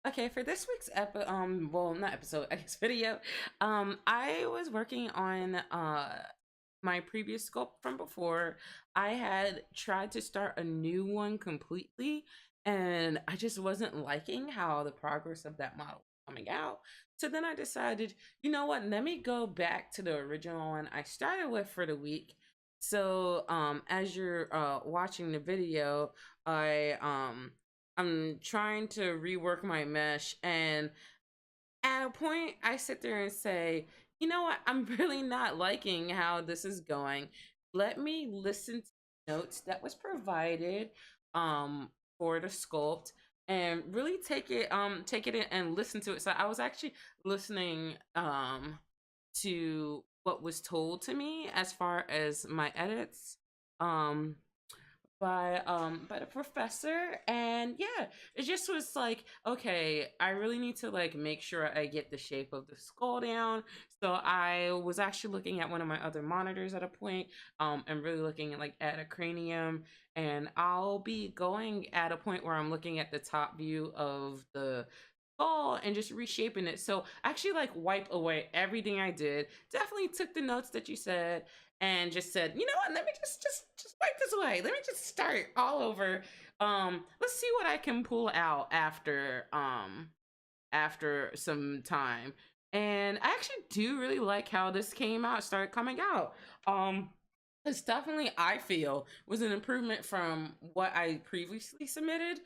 Okay, for this week's well, not episode, I guess video, I was working on my previous sculpt from before. I had tried to start a new one completely, and I just wasn't liking how the progress of that model was coming out. So then I decided, you know what, let me go back to the original one I started with for the week. So as you're watching the video, I'm trying to rework my mesh, and at a point I sit there and say, you know what, I'm really not liking how this is going. Let me listen to the notes that was provided um for the sculpt and really take it in and listen to it. So I was actually listening to what was told to me as far as my edits. Um by the professor, and yeah, it just was like, okay, I really need to like make sure I get the shape of the skull down. So I was actually looking at one of my other monitors at a point, and really looking at like at a cranium, and I'll be going at a point where I'm looking at the top view of the skull and just reshaping it. So I actually like wiped away everything I did, definitely took the notes that you said, and just said, you know what, let me just wipe this away. Let me just start all over. Let's see what I can pull out after some time. And I actually do really like how this started coming out. It's definitely, I feel, was an improvement from what I previously submitted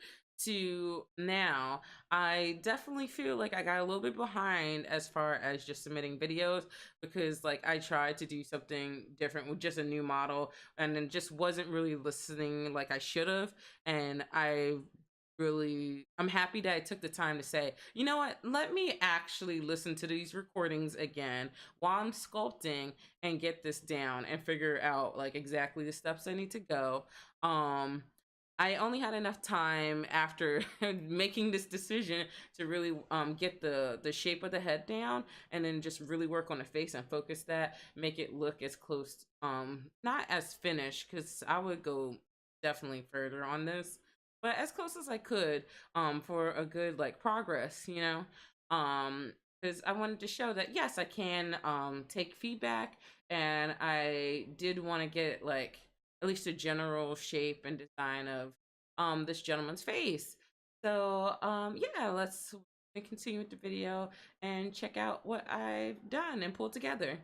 to now. I definitely feel like I got a little bit behind as far as just submitting videos, because like I tried to do something different with just a new model and then just wasn't really listening like I should have. And I'm happy that I took the time to say, you know what, let me actually listen to these recordings again while I'm sculpting and get this down and figure out like exactly the steps I need to go. I only had enough time after making this decision to really get the shape of the head down, and then just really work on the face and focus that, make it look as close, not as finished, because I would go definitely further on this, but as close as I could, for a good like progress, you know. Because I wanted to show that yes, I can take feedback, and I did want to get like at least a general shape and design of this gentleman's face. So yeah, let's continue with the video and check out what I've done and pulled together.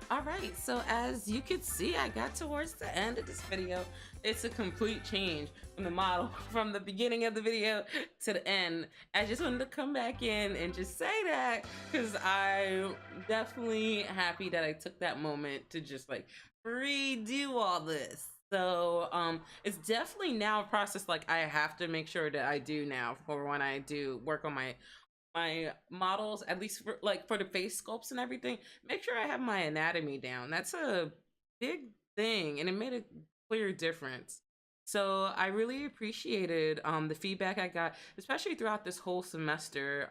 All right, so as you can see, I got towards the end of this video. It's a complete change from the model from the beginning of the video to the end. I just wanted to come back in and just say that because I'm definitely happy that I took that moment to just like redo all this. So it's definitely now a process like I have to make sure that I do now for when I do work on my models, at least for like for the face sculpts and everything, make sure I have my anatomy down. That's a big thing and it made a clear difference. So I really appreciated the feedback I got, especially throughout this whole semester.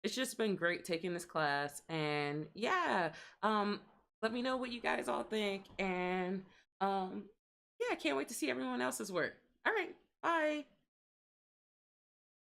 It's just been great taking this class, and yeah, um let me know what you guys all think, and yeah, I can't wait to see everyone else's work. All right, bye.